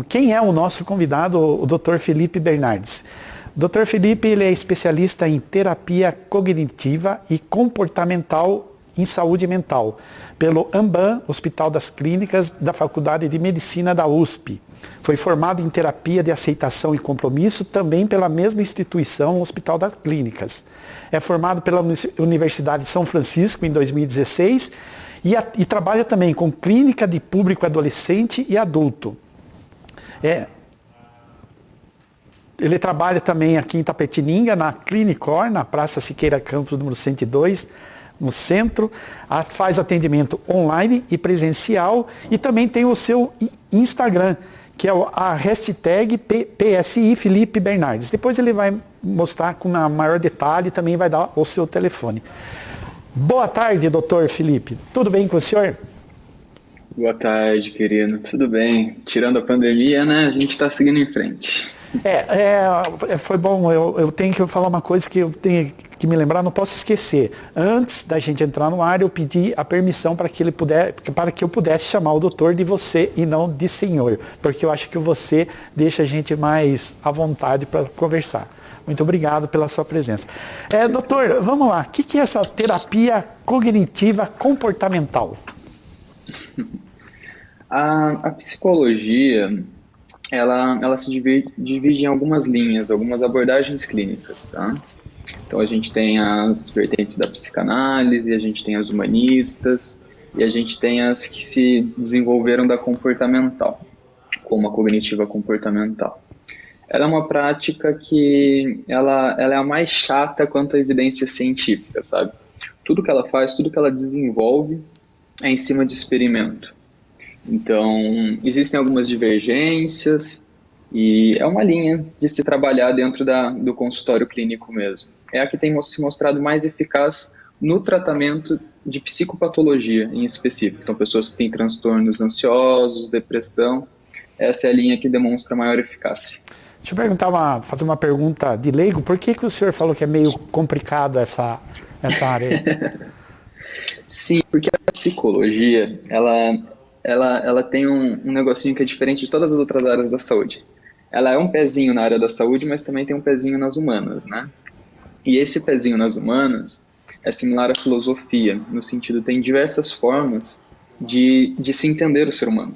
quem é o nosso convidado, o Dr. Felipe Bernardes. O Dr. Felipe ele é especialista em terapia cognitiva e comportamental em saúde mental, pelo AMBAM, Hospital das Clínicas da Faculdade de Medicina da USP. Foi formado em terapia de aceitação e compromisso, também pela mesma instituição, Hospital das Clínicas. É formado pela Universidade de São Francisco em 2016 e trabalha também com clínica de público adolescente e adulto. Ele trabalha também aqui em Itapetininga, na Clinicor, na Praça Siqueira Campos, número 102, no centro. Faz atendimento online e presencial e também tem o seu Instagram, que é a hashtag PSI Felipe Bernardes. Depois ele vai mostrar com maior detalhe e também vai dar o seu telefone. Boa tarde, doutor Felipe. Tudo bem com o senhor? Boa tarde, querido. Tudo bem. Tirando a pandemia, né? A gente está seguindo em frente. Foi bom. Eu tenho que falar uma coisa que eu tenho que me lembrar, não posso esquecer. Antes da gente entrar no ar, eu pedi a permissão para que eu pudesse chamar o doutor de você e não de senhor, porque eu acho que você deixa a gente mais à vontade para conversar. Muito obrigado pela sua presença. Doutor, vamos lá. O que é essa terapia cognitiva comportamental? A psicologia, ela se divide em algumas linhas, algumas abordagens clínicas, tá? Então a gente tem as vertentes da psicanálise, a gente tem as humanistas e a gente tem as que se desenvolveram da comportamental, como a cognitiva comportamental. Ela é uma prática que ela é a mais chata quanto à evidência científica, sabe? Tudo que ela faz, tudo que ela desenvolve é em cima de experimento. Então, existem algumas divergências e é uma linha de se trabalhar dentro do consultório clínico mesmo. É a que tem se mostrado mais eficaz no tratamento de psicopatologia em específico. Então, pessoas que têm transtornos ansiosos, depressão, essa é a linha que demonstra maior eficácia. Deixa eu fazer uma pergunta de leigo. Por que o senhor falou que é meio complicado essa área? Sim, porque a psicologia, ela tem um negocinho que é diferente de todas as outras áreas da saúde. Ela é um pezinho na área da saúde, mas também tem um pezinho nas humanas, né? E esse pezinho nas humanas é similar à filosofia, no sentido tem diversas formas de se entender o ser humano,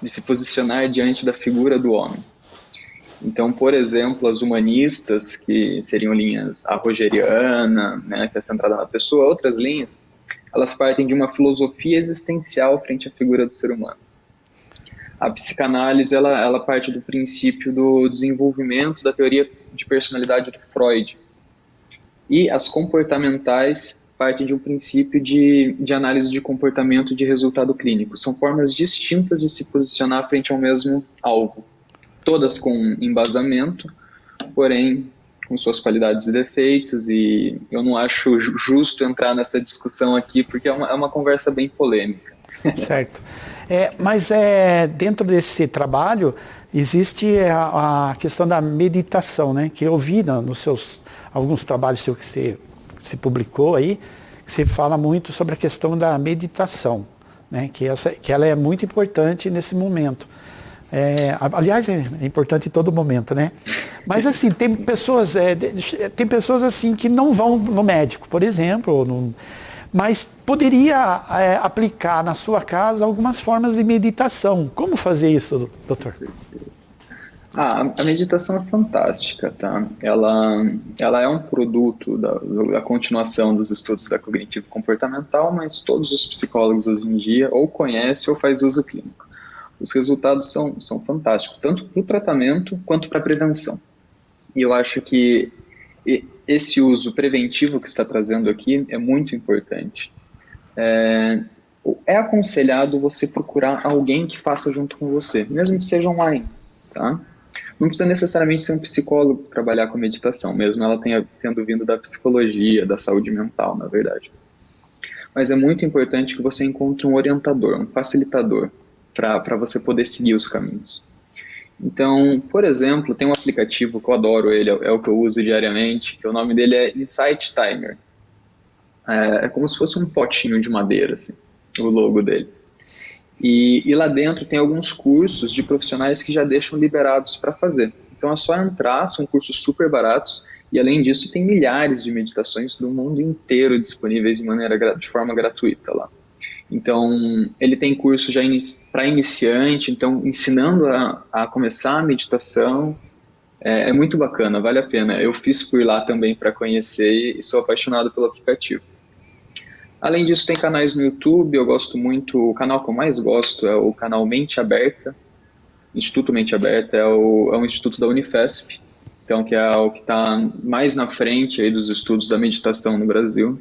de se posicionar diante da figura do homem. Então, por exemplo, as humanistas, que seriam linhas a rogeriana, né, que é centrada na pessoa, outras linhas, elas partem de uma filosofia existencial frente à figura do ser humano. A psicanálise, ela parte do princípio do desenvolvimento da teoria de personalidade do Freud. E as comportamentais partem de um princípio de análise de comportamento de resultado clínico. São formas distintas de se posicionar frente ao mesmo alvo. Todas com embasamento, porém com suas qualidades e defeitos, e eu não acho justo entrar nessa discussão aqui, porque é uma conversa bem polêmica. Certo. Mas dentro desse trabalho existe a questão da meditação, né? Que eu vi nos alguns trabalhos que você publicou aí, que você fala muito sobre a questão da meditação, né? Que ela é muito importante nesse momento. Aliás, é importante em todo momento, né? Mas assim, tem pessoas assim que não vão no médico, por exemplo, mas poderia aplicar na sua casa algumas formas de meditação. Como fazer isso, doutor? A meditação é fantástica, tá? Ela é um produto da continuação dos estudos da cognitivo comportamental, mas todos os psicólogos hoje em dia ou conhecem ou faz uso clínico. Os resultados são fantásticos, tanto para o tratamento quanto para a prevenção. E eu acho que esse uso preventivo que está trazendo aqui é muito importante. É aconselhado você procurar alguém que faça junto com você, mesmo que seja online, tá? Não precisa necessariamente ser um psicólogo para trabalhar com meditação, mesmo ela tendo vindo da psicologia, da saúde mental, na verdade. Mas é muito importante que você encontre um orientador, um facilitador, para você poder seguir os caminhos. Então, por exemplo, tem um aplicativo que eu adoro, ele é o que eu uso diariamente, que o nome dele é Insight Timer. É como se fosse um potinho de madeira, assim, o logo dele. E lá dentro tem alguns cursos de profissionais que já deixam liberados para fazer. Então é só entrar, são cursos super baratos, e além disso tem milhares de meditações do mundo inteiro disponíveis de forma gratuita lá. Então ele tem curso já para iniciante, então ensinando a começar a meditação. É muito bacana, vale a pena. Eu fiz por lá também para conhecer e sou apaixonado pelo aplicativo. Além disso, tem canais no YouTube, eu gosto muito, o canal que eu mais gosto é o canal Mente Aberta, Instituto Mente Aberta, é um instituto da Unifesp, então que é o que está mais na frente aí dos estudos da meditação no Brasil.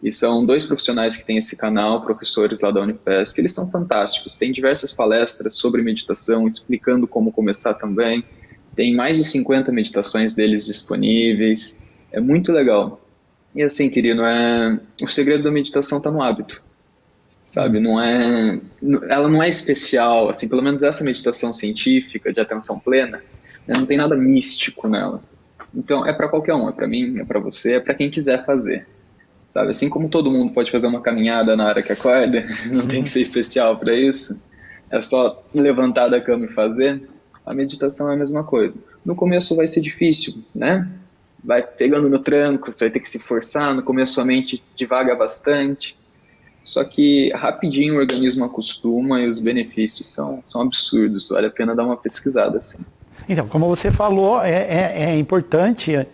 E são 2 profissionais que têm esse canal, professores lá da Unifesp, eles são fantásticos, tem diversas palestras sobre meditação, explicando como começar também, tem mais de 50 meditações deles disponíveis, é muito legal. E assim, querido, o segredo da meditação está no hábito, sabe? Ela não é especial, assim, pelo menos essa meditação científica de atenção plena, né, não tem nada místico nela. Então, é para qualquer um, é para mim, é para você, é para quem quiser fazer, sabe? Assim como todo mundo pode fazer uma caminhada na hora que acorda, não tem que ser especial para isso, é só levantar da cama e fazer, a meditação é a mesma coisa. No começo vai ser difícil, né? Vai pegando no tranco, você vai ter que se forçar, no começo a mente divaga bastante, só que rapidinho o organismo acostuma e os benefícios são absurdos, vale a pena dar uma pesquisada assim. Então, como você falou, é importante,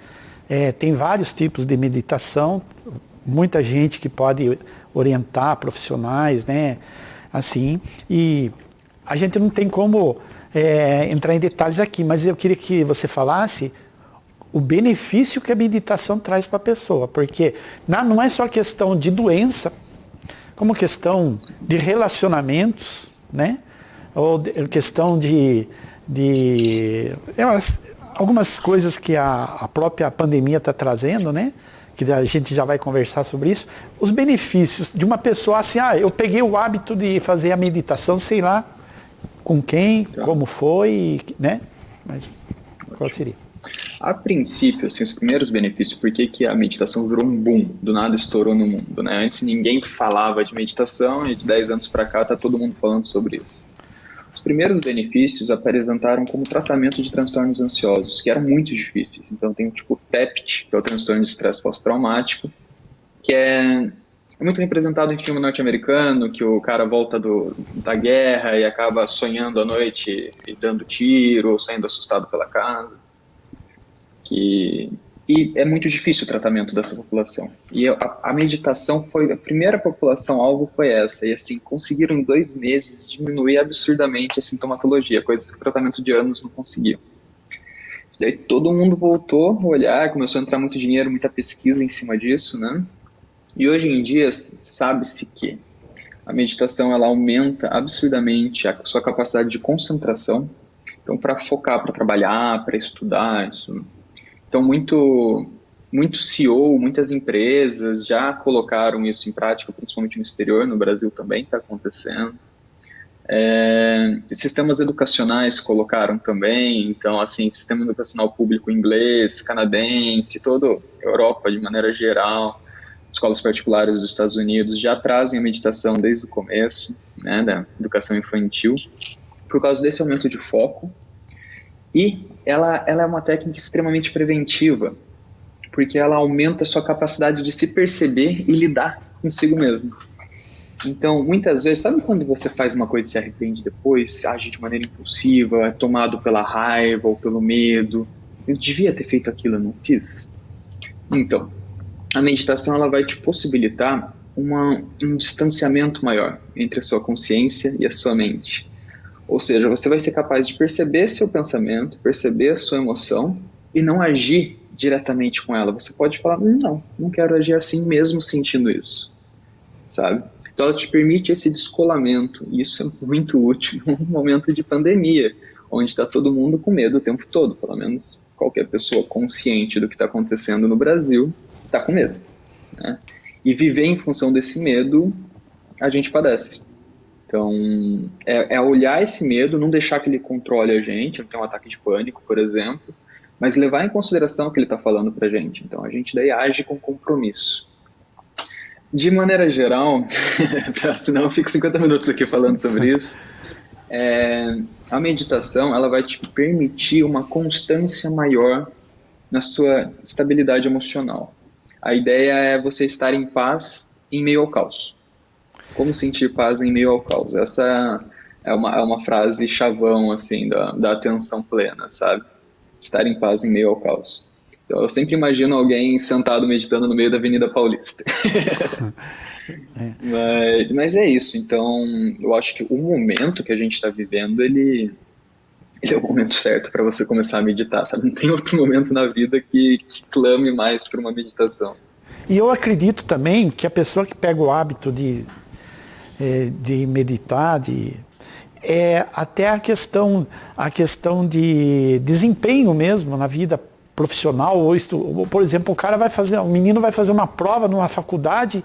tem vários tipos de meditação, muita gente que pode orientar profissionais, né, assim, e a gente não tem como entrar em detalhes aqui, mas eu queria que você falasse o benefício que a meditação traz para a pessoa, porque não é só questão de doença, como questão de relacionamentos, né? Ou questão de algumas coisas que a própria pandemia está trazendo, né? Que a gente já vai conversar sobre isso. Os benefícios de uma pessoa assim, eu peguei o hábito de fazer a meditação, sei lá com quem, como foi, né? Mas qual seria? A princípio, assim, os primeiros benefícios, por que a meditação virou um boom, do nada estourou no mundo, né? Antes ninguém falava de meditação e de 10 anos para cá tá todo mundo falando sobre isso. Os primeiros benefícios apresentaram como tratamento de transtornos ansiosos, que eram muito difíceis. Então tem o tipo TEPT, que é o transtorno de estresse pós-traumático, que é muito representado em filme norte-americano, que o cara volta da guerra e acaba sonhando à noite e dando tiro, ou saindo assustado pela casa. E é muito difícil o tratamento dessa população. E a meditação foi, a primeira população-alvo foi essa, e assim, conseguiram em 2 meses diminuir absurdamente a sintomatologia, coisas que o tratamento de anos não conseguiu. Daí todo mundo voltou a olhar, começou a entrar muito dinheiro, muita pesquisa em cima disso, né? E hoje em dia, sabe-se que a meditação, ela aumenta absurdamente a sua capacidade de concentração, então para focar, para trabalhar, para estudar, isso. Então, muito CEO, muitas empresas já colocaram isso em prática, principalmente no exterior, no Brasil também está acontecendo. Sistemas educacionais colocaram também, então, assim, sistema educacional público inglês, canadense, toda a Europa de maneira geral, escolas particulares dos Estados Unidos já trazem a meditação desde o começo, né, da educação infantil, por causa desse aumento de foco. E ela é uma técnica extremamente preventiva, porque ela aumenta a sua capacidade de se perceber e lidar consigo mesmo. Então, muitas vezes, sabe quando você faz uma coisa e se arrepende depois, age de maneira impulsiva, é tomado pela raiva ou pelo medo? Eu devia ter feito aquilo, eu não fiz? Então, a meditação ela vai te possibilitar um distanciamento maior entre a sua consciência e a sua mente. Ou seja, você vai ser capaz de perceber seu pensamento, perceber a sua emoção e não agir diretamente com ela. Você pode falar, não quero agir assim mesmo sentindo isso, sabe? Então ela te permite esse descolamento, e isso é muito útil num momento de pandemia, onde está todo mundo com medo o tempo todo, pelo menos qualquer pessoa consciente do que está acontecendo no Brasil está com medo, né? E viver em função desse medo, a gente padece. Então, é olhar esse medo, não deixar que ele controle a gente, não ter um ataque de pânico, por exemplo, mas levar em consideração o que ele está falando para a gente. Então, a gente daí age com compromisso. De maneira geral, senão eu fico 50 minutos aqui falando sobre isso, a meditação ela vai te permitir uma constância maior na sua estabilidade emocional. A ideia é você estar em paz em meio ao caos. Como sentir paz em meio ao caos? Essa é uma frase chavão, assim, da atenção plena, sabe? Estar em paz em meio ao caos. Então, eu sempre imagino alguém sentado meditando no meio da Avenida Paulista. Mas é isso. Então, eu acho que o momento que a gente está vivendo, ele é o momento certo para você começar a meditar, sabe? Não tem outro momento na vida que clame mais por uma meditação. E eu acredito também que a pessoa que pega o hábito de meditar, até a questão de desempenho mesmo na vida profissional, ou, por exemplo, o menino vai fazer uma prova numa faculdade,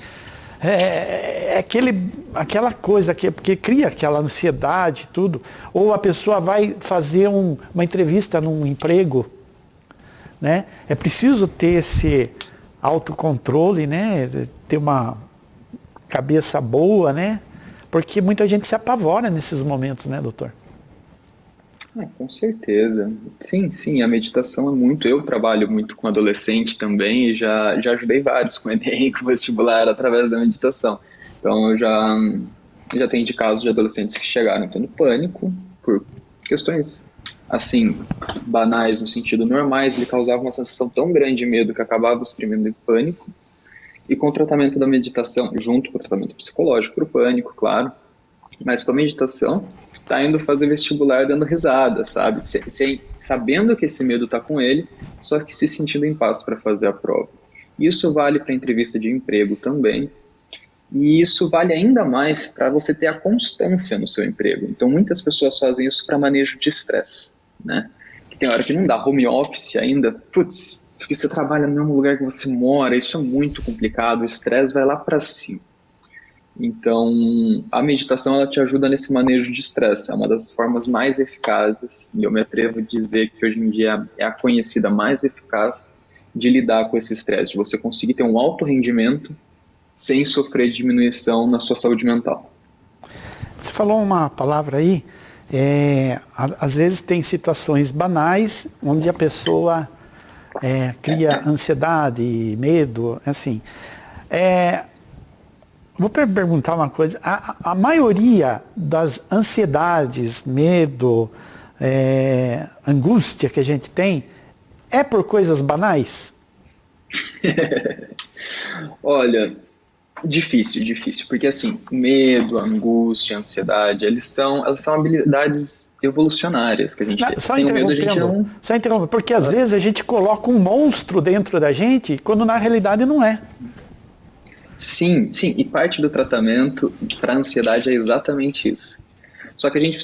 aquela coisa porque cria aquela ansiedade, tudo. Ou a pessoa vai fazer uma entrevista num emprego, né? É preciso ter esse autocontrole, né? Ter uma cabeça boa, né? Porque muita gente se apavora nesses momentos, né, doutor? Com certeza. Sim, sim, a meditação é muito. Eu trabalho muito com adolescente também e já ajudei vários com Enem, com vestibular, através da meditação. Então, eu já atendi casos de adolescentes que chegaram tendo pânico por questões, assim, banais no sentido normais. Ele causava uma sensação tão grande de medo que acabava exprimindo em pânico. E com o tratamento da meditação, junto com o tratamento psicológico para o pânico, claro, mas com a meditação, tá indo fazer vestibular dando risada, sabe? Sabendo que esse medo tá com ele, só que se sentindo em paz para fazer a prova. Isso vale para entrevista de emprego também, e isso vale ainda mais para você ter a constância no seu emprego. Então, muitas pessoas fazem isso para manejo de estresse, né? Que tem hora que não dá home office ainda, putz, porque você trabalha no mesmo lugar que você mora, isso é muito complicado, o estresse vai lá para cima. Então, a meditação ela te ajuda nesse manejo de estresse, é uma das formas mais eficazes, e eu me atrevo a dizer que hoje em dia é a conhecida mais eficaz de lidar com esse estresse, de você conseguir ter um alto rendimento sem sofrer diminuição na sua saúde mental. Você falou uma palavra aí, às vezes tem situações banais onde a pessoa cria ansiedade, medo, assim. Vou perguntar uma coisa, a maioria das ansiedades, medo, angústia que a gente tem, é por coisas banais? Olha, difícil, porque assim, medo, angústia, ansiedade, elas são habilidades evolucionárias que a gente tem. Só interrompendo, porque às vezes a gente coloca um monstro dentro da gente, quando na realidade não é. Sim, e parte do tratamento para a ansiedade é exatamente isso. Só que a gente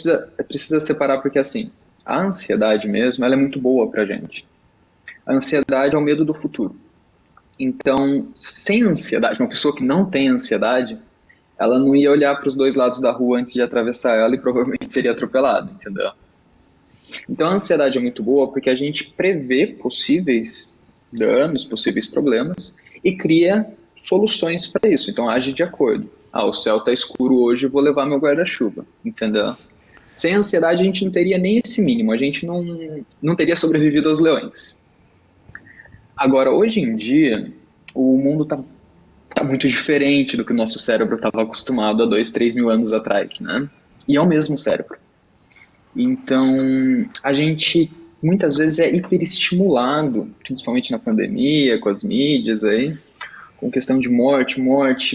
precisa separar porque, assim, a ansiedade mesmo, ela é muito boa para a gente. A ansiedade é o medo do futuro. Então, sem ansiedade, uma pessoa que não tem ansiedade, ela não ia olhar para os dois lados da rua antes de atravessar ela e provavelmente seria atropelada, entendeu? Então, a ansiedade é muito boa porque a gente prevê possíveis danos, possíveis problemas e cria soluções para isso, então age de acordo. O céu está escuro hoje, eu vou levar meu guarda-chuva, entendeu? Sem ansiedade a gente não teria nem esse mínimo, a gente não teria sobrevivido aos leões. Agora, hoje em dia, o mundo tá muito diferente do que o nosso cérebro estava acostumado há 2-3 mil anos atrás, né? E é o mesmo cérebro. Então, a gente muitas vezes é hiperestimulado, principalmente na pandemia, com as mídias aí, com questão de morte,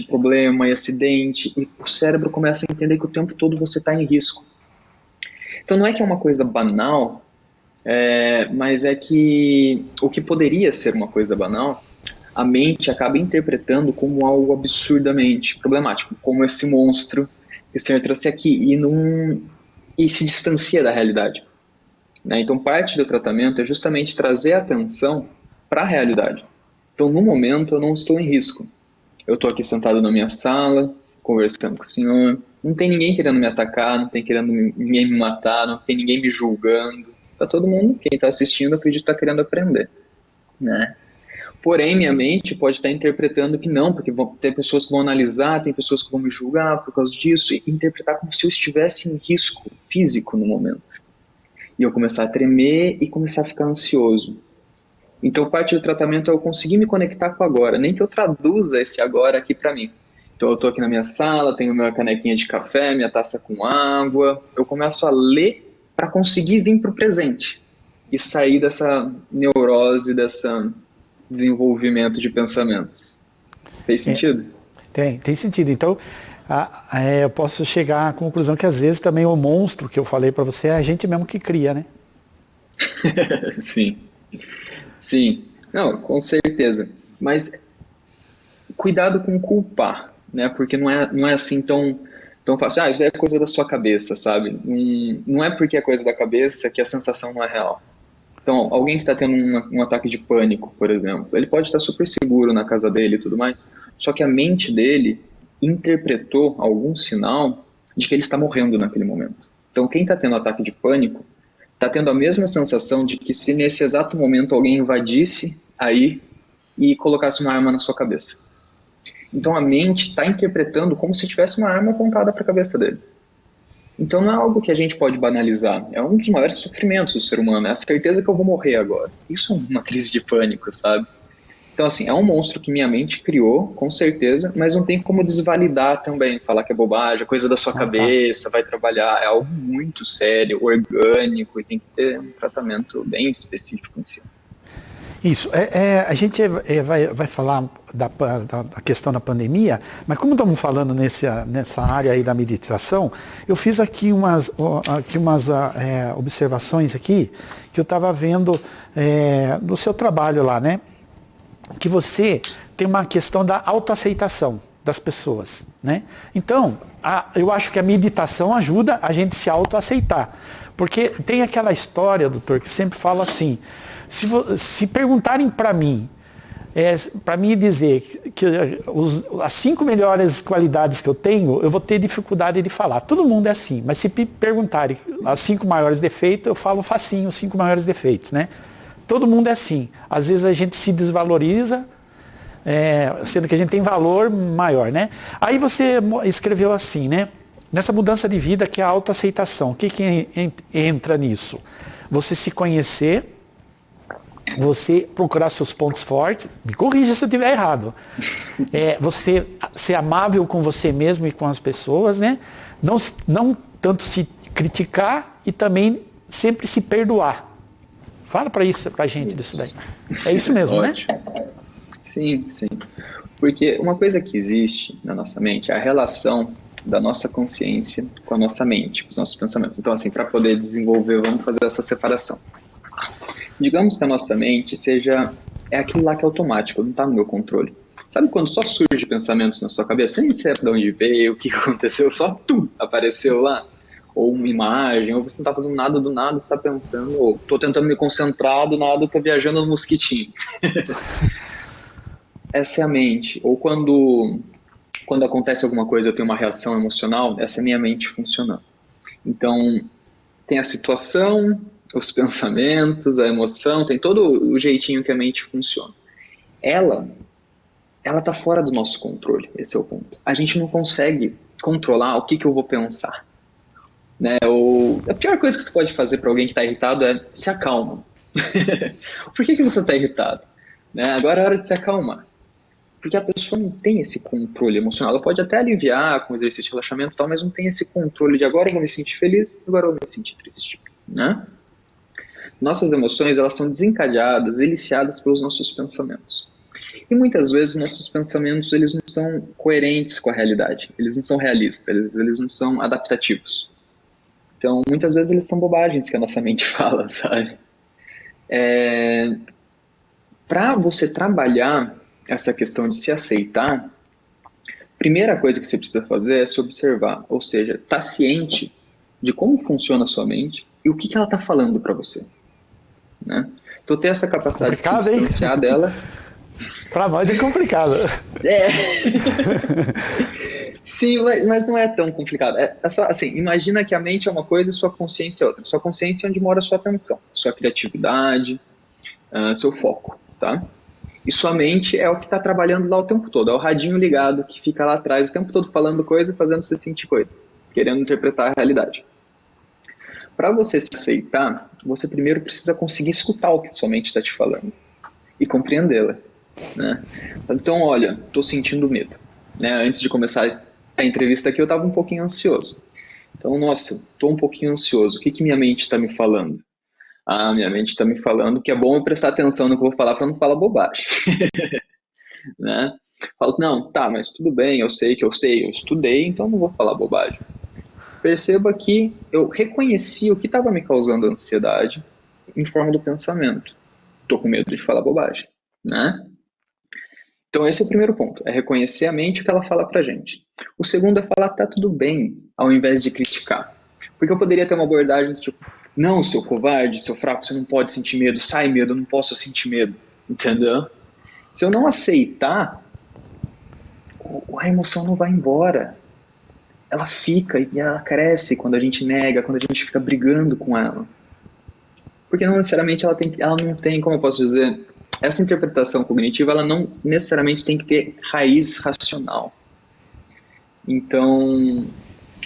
problema e acidente, e o cérebro começa a entender que o tempo todo você está em risco. Então não é que é uma coisa banal, mas é que o que poderia ser uma coisa banal, a mente acaba interpretando como algo absurdamente problemático, como esse monstro que o senhor trouxe aqui, e se distancia da realidade. Né? Então parte do tratamento é justamente trazer a atenção para a realidade. Então, no momento, eu não estou em risco. Eu estou aqui sentado na minha sala, conversando com o senhor. Não tem ninguém querendo me atacar, não tem ninguém me matar, não tem ninguém me julgando. Está todo mundo, quem está assistindo, acredita que está querendo aprender. Né? Porém, minha mente pode estar interpretando que não, porque tem pessoas que vão analisar, tem pessoas que vão me julgar por causa disso, e interpretar como se eu estivesse em risco físico no momento. E eu começar a tremer e começar a ficar ansioso. Então, parte do tratamento é eu conseguir me conectar com o agora, nem que eu traduza esse agora aqui para mim. Então, eu estou aqui na minha sala, tenho minha canequinha de café, minha taça com água, eu começo a ler para conseguir vir para o presente e sair dessa neurose, dessa desenvolvimento de pensamentos. Fez sentido? Tem sentido. Então, eu posso chegar à conclusão que às vezes também o monstro que eu falei para você é a gente mesmo que cria, né? Sim. Sim. Não, com certeza. Mas cuidado com culpar, né? Porque não é assim tão fácil. Isso é coisa da sua cabeça, sabe? Não é porque é coisa da cabeça que a sensação não é real. Então, alguém que está tendo um ataque de pânico, por exemplo, ele pode estar super seguro na casa dele e tudo mais, só que a mente dele interpretou algum sinal de que ele está morrendo naquele momento. Então, quem está tendo ataque de pânico está tendo a mesma sensação de que se nesse exato momento alguém invadisse aí e colocasse uma arma na sua cabeça. Então, a mente está interpretando como se tivesse uma arma apontada para a cabeça dele. Então não é algo que a gente pode banalizar, é um dos maiores sofrimentos do ser humano, é a certeza que eu vou morrer agora. Isso é uma crise de pânico, sabe? Então assim, é um monstro que minha mente criou, com certeza, mas não tem como desvalidar também, falar que é bobagem, é coisa da sua cabeça, vai trabalhar, é algo muito sério, orgânico, e tem que ter um tratamento bem específico em si. Isso, a gente vai falar da questão da pandemia, mas como estamos falando nessa área aí da meditação, eu fiz aqui umas observações aqui, que eu estava vendo no seu trabalho lá, né? Que você tem uma questão da autoaceitação das pessoas, né? Então, eu acho que a meditação ajuda a gente se autoaceitar, porque tem aquela história, doutor, que sempre fala assim, se perguntarem para mim dizer que as 5 melhores qualidades que eu tenho, eu vou ter dificuldade de falar. Todo mundo é assim, mas se perguntarem as 5 maiores defeitos, eu falo facinho os 5 maiores defeitos, né? Todo mundo é assim. Às vezes a gente se desvaloriza, sendo que a gente tem valor maior, né? Aí você escreveu assim, né? Nessa mudança de vida que é a autoaceitação, o que entra nisso? Você se conhecer, você procurar seus pontos fortes, me corrija se eu estiver errado, você ser amável com você mesmo e com as pessoas, né? Não tanto se criticar e também sempre se perdoar. Fala para a gente disso daí. É isso mesmo, né? Sim, sim. Porque uma coisa que existe na nossa mente é a relação da nossa consciência com a nossa mente, com os nossos pensamentos. Então, assim, para poder desenvolver, vamos fazer essa separação. Digamos que a nossa mente é aquilo lá que é automático, não está no meu controle. Sabe quando só surge pensamentos na sua cabeça, sem saber de onde veio, o que aconteceu, só apareceu lá? Ou uma imagem, ou você não está fazendo nada do nada, você está pensando, ou estou tentando me concentrar, do nada estou viajando no mosquitinho. Essa é a mente. Ou quando acontece alguma coisa, eu tenho uma reação emocional, essa é a minha mente funcionando. Então, tem a situação, os pensamentos, a emoção, tem todo o jeitinho que a mente funciona. Ela está fora do nosso controle, esse é o ponto. A gente não consegue controlar o que eu vou pensar. Né? A pior coisa que você pode fazer para alguém que está irritado é se acalma. Por que você está irritado? Né? Agora é hora de se acalmar. Porque a pessoa não tem esse controle emocional. Ela pode até aliviar com exercício de relaxamento e tal, mas não tem esse controle de agora eu vou me sentir feliz, agora eu vou me sentir triste. Né? Nossas emoções, elas são desencadeadas, eliciadas pelos nossos pensamentos. E muitas vezes nossos pensamentos, eles não são coerentes com a realidade. Eles não são realistas, eles não são adaptativos. Então, muitas vezes eles são bobagens que a nossa mente fala, sabe? Para você trabalhar essa questão de se aceitar, a primeira coisa que você precisa fazer é se observar. Ou seja, estar ciente de como funciona a sua mente e o que ela está falando para você. Né? Então, ter essa capacidade de se distanciar dela... Para nós é complicado. Sim, mas não é tão complicado. É só, assim, imagina que a mente é uma coisa e sua consciência é outra. Sua consciência é onde mora a sua atenção, sua criatividade, seu foco, tá? E sua mente é o que está trabalhando lá o tempo todo, é o radinho ligado que fica lá atrás o tempo todo falando coisa e fazendo você sentir coisa, querendo interpretar a realidade. Para você se aceitar, você primeiro precisa conseguir escutar o que sua mente está te falando e compreendê-la, né? Então, olha, estou sentindo medo, né? Antes de começar a entrevista aqui, eu estava um pouquinho ansioso. Então, nossa, estou um pouquinho ansioso. O que que minha mente está me falando? Ah, minha mente está me falando que é bom eu prestar atenção no que eu vou falar para não falar bobagem, né? Falo, não, tá, mas tudo bem, eu sei, eu estudei, então não vou falar bobagem. Perceba que eu reconheci o que estava me causando ansiedade em forma do pensamento. Estou com medo de falar bobagem, né? Então esse é o primeiro ponto, é reconhecer a mente o que ela fala pra gente. O segundo é falar tá tudo bem, ao invés de criticar. Porque eu poderia ter uma abordagem do tipo, não, seu covarde, seu fraco, você não pode sentir medo, sai medo, eu não posso sentir medo, entendeu? Se eu não aceitar, a emoção não vai embora. Ela fica e ela cresce quando a gente nega, quando a gente fica brigando com ela. Porque não necessariamente ela não tem, como eu posso dizer, essa interpretação cognitiva, ela não necessariamente tem que ter raiz racional. Então,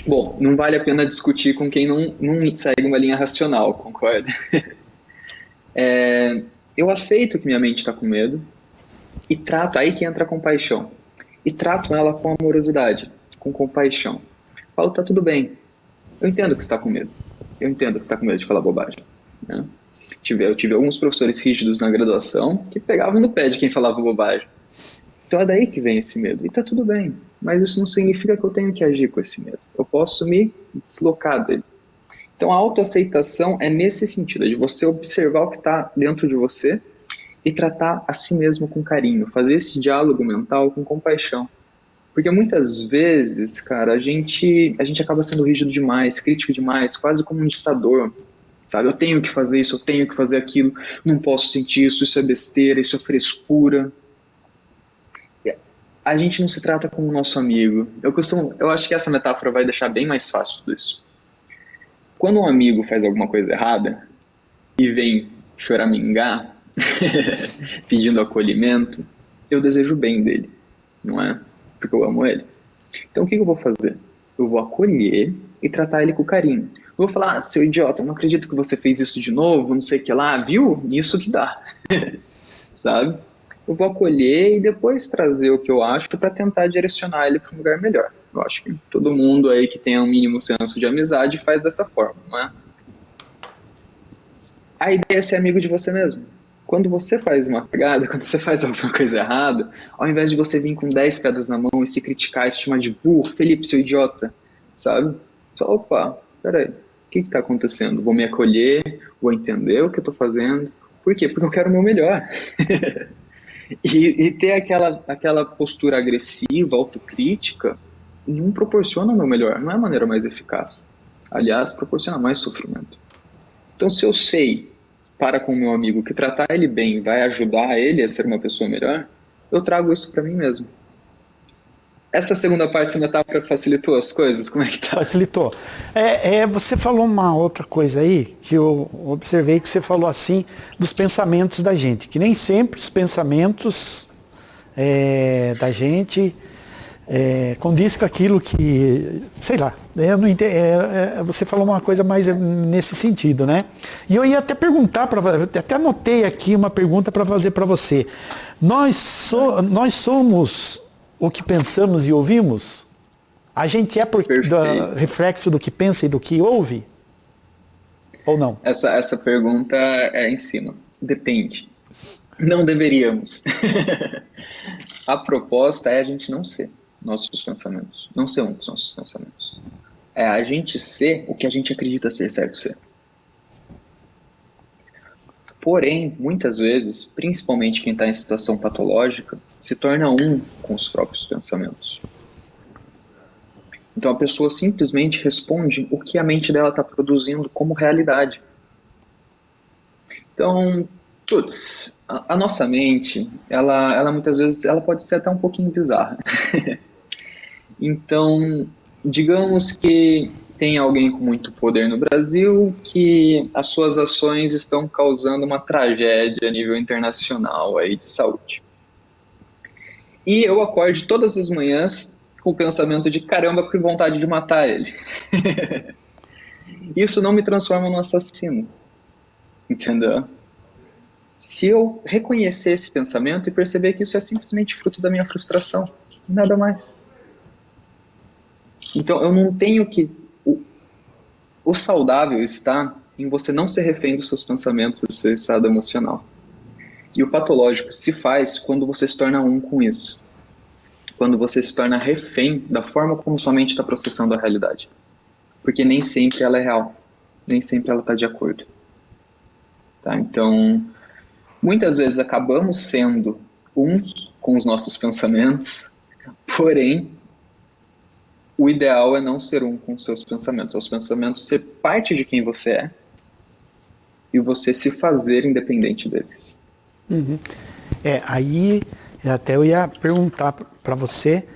bom, não vale a pena discutir com quem não segue uma linha racional, concorda? Eu aceito que minha mente está com medo e trato, aí que entra a compaixão, e trato ela com amorosidade, com compaixão. Falo, tá tudo bem, eu entendo que você está com medo, eu entendo que você está com medo de falar bobagem, né? Eu tive alguns professores rígidos na graduação que pegavam no pé de quem falava bobagem. Então é daí que vem esse medo. E tá tudo bem, mas isso não significa que eu tenho que agir com esse medo. Eu posso me deslocar dele. Então a autoaceitação é nesse sentido, de você observar o que está dentro de você e tratar a si mesmo com carinho, fazer esse diálogo mental com compaixão. Porque muitas vezes, cara, a gente acaba sendo rígido demais, crítico demais, quase como um ditador. Sabe, eu tenho que fazer isso, eu tenho que fazer aquilo, não posso sentir isso, isso é besteira, isso é frescura. A gente não se trata como nosso amigo. Eu acho que essa metáfora vai deixar bem mais fácil tudo isso. Quando um amigo faz alguma coisa errada e vem choramingar, pedindo acolhimento, eu desejo o bem dele, não é? Porque eu amo ele. Então o que eu vou fazer? Eu vou acolher e tratar ele com carinho. Eu vou falar, seu idiota, eu não acredito que você fez isso de novo, não sei o que lá, viu? Nisso que dá, sabe? Eu vou acolher e depois trazer o que eu acho para tentar direcionar ele para um lugar melhor. Eu acho que todo mundo aí que tem um mínimo senso de amizade faz dessa forma, não é? A ideia é ser amigo de você mesmo. Quando você faz uma cagada, quando você faz alguma coisa errada, ao invés de você vir com 10 pedras na mão e se criticar e se chamar de burro, Felipe, seu idiota, sabe? Só, opa, peraí, o que está acontecendo? Vou me acolher, vou entender o que eu estou fazendo. Por quê? Porque eu quero o meu melhor. e ter aquela postura agressiva, autocrítica, não proporciona o meu melhor, não é a maneira mais eficaz. Aliás, proporciona mais sofrimento. Então, se eu sei, para com o meu amigo, que tratar ele bem vai ajudar ele a ser uma pessoa melhor, eu trago isso para mim mesmo. Essa segunda parte dessa metáfora facilitou as coisas? Como é que tá? Facilitou. Você falou uma outra coisa aí, que eu observei que você falou assim, dos pensamentos da gente, que nem sempre os pensamentos da gente condiz com aquilo que, sei lá, eu não entendo, você falou uma coisa mais nesse sentido, né? E eu ia até perguntar, até anotei aqui uma pergunta para fazer para você. Nós somos o que pensamos e ouvimos? A gente é reflexo do que pensa e do que ouve? Ou não? Essa pergunta é em cima. Depende. Não deveríamos. A proposta é a gente não ser nossos pensamentos. Não ser um dos nossos pensamentos. É a gente ser o que a gente acredita ser certo ser. Porém, muitas vezes, principalmente quem está em situação patológica, se torna um com os próprios pensamentos. Então a pessoa simplesmente responde o que a mente dela está produzindo como realidade. Então, a nossa mente, ela muitas vezes ela pode ser até um pouquinho bizarra. Então, digamos que tem alguém com muito poder no Brasil que as suas ações estão causando uma tragédia a nível internacional aí de saúde. E eu acordo todas as manhãs com o pensamento de caramba, que vontade de matar ele. Isso não me transforma num assassino, entendeu? Se eu reconhecer esse pensamento e perceber que isso é simplesmente fruto da minha frustração, nada mais. Então eu não tenho que... O saudável está em você não ser refém dos seus pensamentos, do seu estado emocional. E o patológico se faz quando você se torna um com isso. Quando você se torna refém da forma como sua mente está processando a realidade. Porque nem sempre ela é real. Nem sempre ela está de acordo. Tá? Então, muitas vezes acabamos sendo um com os nossos pensamentos, porém, o ideal é não ser um com os seus pensamentos. Os pensamentos ser parte de quem você é e você se fazer independente deles. Uhum. Aí até eu ia perguntar para você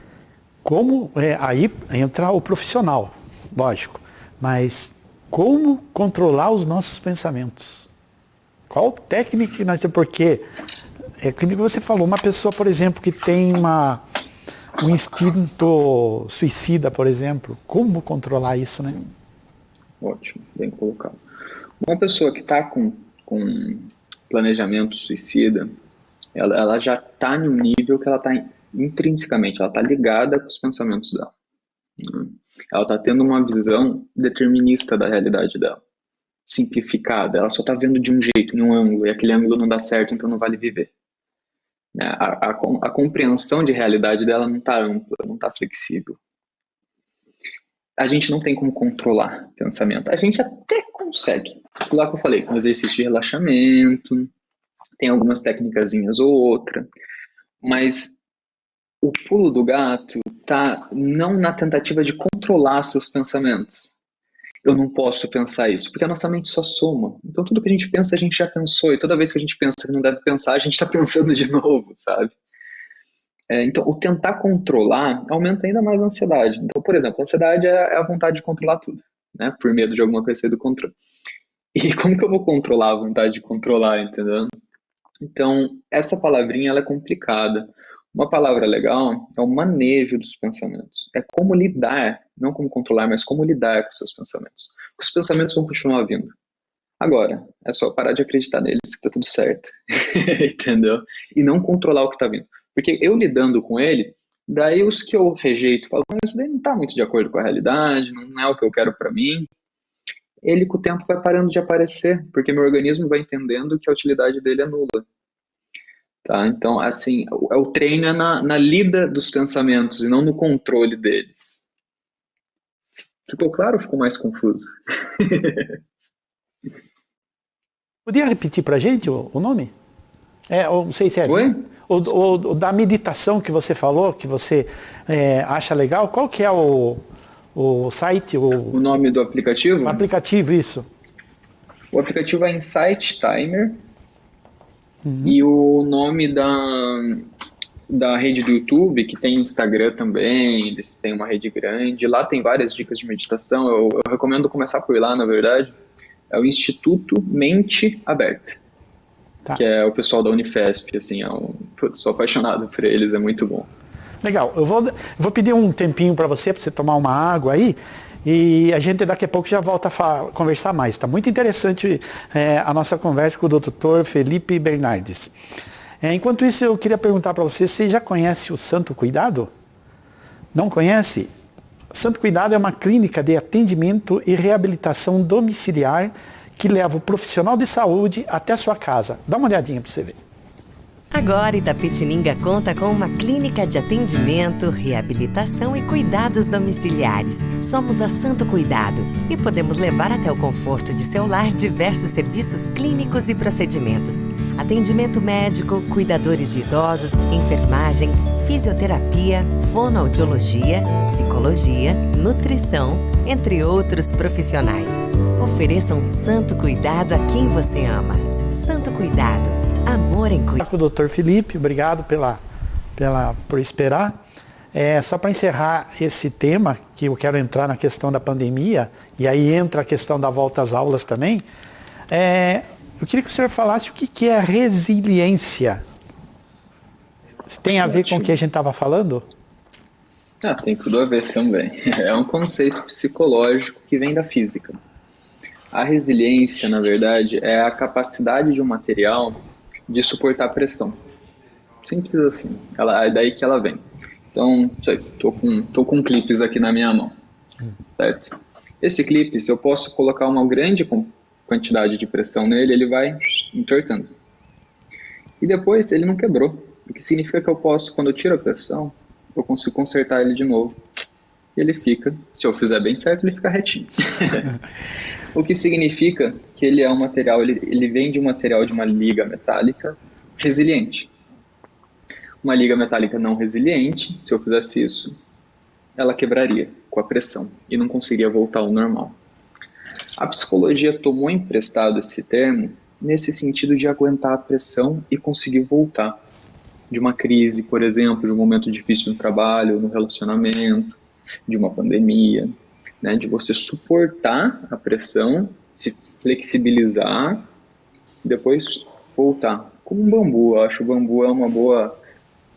como, aí entra o profissional, lógico, mas como controlar os nossos pensamentos? Qual técnica que nós temos? Porque, como você falou, uma pessoa, por exemplo, que tem um instinto suicida, por exemplo, como controlar isso, né? Ótimo, bem colocado. Uma pessoa que está com planejamento suicida, ela já está em um nível que ela está intrinsecamente, ela está ligada com os pensamentos dela. Ela está tendo uma visão determinista da realidade dela, simplificada. Ela só está vendo de um jeito, em um ângulo, e aquele ângulo não dá certo, então não vale viver. A compreensão de realidade dela não está ampla, não está flexível. A gente não tem como controlar o pensamento. A gente até consegue. Lá que eu falei, com exercício de relaxamento, tem algumas técnicazinhas ou outra, mas o pulo do gato está não na tentativa de controlar seus pensamentos. Eu não posso pensar isso, porque a nossa mente só soma. Então tudo que a gente pensa, a gente já pensou, e toda vez que a gente pensa que não deve pensar, a gente está pensando de novo, sabe? Então, o tentar controlar aumenta ainda mais a ansiedade. Então, por exemplo, a ansiedade é a vontade de controlar tudo, né? Por medo de alguma coisa sair do controle. E como que eu vou controlar a vontade de controlar, entendeu? Então, essa palavrinha ela é complicada. Uma palavra legal é o manejo dos pensamentos. É como lidar, não como controlar, mas como lidar com os seus pensamentos. Os pensamentos vão continuar vindo. Agora, é só parar de acreditar neles que tá tudo certo. Entendeu? E não controlar o que tá vindo. Porque eu lidando com ele, daí os que eu rejeito, falo, mas isso daí não tá muito de acordo com a realidade, não é o que eu quero para mim. Ele com o tempo vai parando de aparecer, porque meu organismo vai entendendo que a utilidade dele é nula. Tá? Então, assim, o treino é na lida dos pensamentos e não no controle deles. Ficou claro ou ficou mais confuso? Podia repetir para a gente o nome? Não sei se é. Oi? O da meditação que você falou, que você acha legal, qual que é o site? O nome do aplicativo? O aplicativo, isso. O aplicativo é Insight Timer. E o nome da rede do YouTube, que tem Instagram também, eles têm uma rede grande, lá tem várias dicas de meditação, eu recomendo começar por lá, na verdade, é o Instituto Mente Aberta, tá. Que é o pessoal da Unifesp, assim, sou apaixonado por eles, é muito bom. Legal, eu vou pedir um tempinho para você tomar uma água aí, e a gente daqui a pouco já volta a conversar mais. Está muito interessante a nossa conversa com o Dr. Felipe Bernardes. Enquanto isso, eu queria perguntar para você já conhece o Santo Cuidado? Não conhece? Santo Cuidado é uma clínica de atendimento e reabilitação domiciliar que leva o profissional de saúde até a sua casa. Dá uma olhadinha para você ver. Agora Itapetininga conta com uma clínica de atendimento, reabilitação e cuidados domiciliares. Somos a Santo Cuidado e podemos levar até o conforto de seu lar diversos serviços clínicos e procedimentos. Atendimento médico, cuidadores de idosos, enfermagem, fisioterapia, fonoaudiologia, psicologia, nutrição, entre outros profissionais. Ofereça um santo cuidado a quem você ama. Santo Cuidado. Amor em cuidado. Com o Dr. Felipe, obrigado por esperar. Só para encerrar esse tema, que eu quero entrar na questão da pandemia, e aí entra a questão da volta às aulas também, eu queria que o senhor falasse o que é resiliência. Tem a ver com o que a gente estava falando? Tem tudo a ver também. É um conceito psicológico que vem da física. A resiliência, na verdade, é a capacidade de um material de suportar pressão. Simples assim. É daí que ela vem. Então, tô com clipes aqui na minha mão, certo? Esse clipe, se eu posso colocar uma grande quantidade de pressão nele, ele vai entortando. E depois ele não quebrou. O que significa que eu posso, quando eu tiro a pressão, eu consigo consertar ele de novo. E ele fica, se eu fizer bem certo, ele fica retinho. O que significa que ele é um material, ele vem de um material de uma liga metálica resiliente. Uma liga metálica não resiliente, se eu fizesse isso, ela quebraria com a pressão e não conseguiria voltar ao normal. A psicologia tomou emprestado esse termo nesse sentido de aguentar a pressão e conseguir voltar de uma crise, por exemplo, de um momento difícil no trabalho, no relacionamento, de uma pandemia, né, de você suportar a pressão, se flexibilizar e depois voltar. Como um bambu, eu acho que o bambu é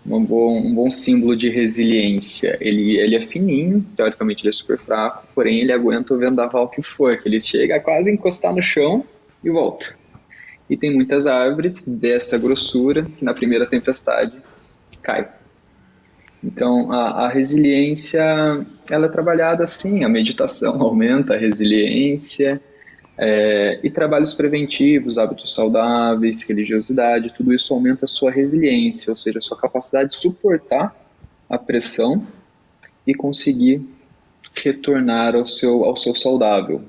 um bom símbolo de resiliência. Ele é fininho, teoricamente ele é super fraco, porém ele aguenta o vendaval que for, que ele chega a quase encostar no chão e volta. E tem muitas árvores dessa grossura que na primeira tempestade cai. Então a resiliência, ela é trabalhada assim, a meditação aumenta a resiliência, e trabalhos preventivos, hábitos saudáveis, religiosidade, tudo isso aumenta a sua resiliência, ou seja, a sua capacidade de suportar a pressão e conseguir retornar ao seu saudável.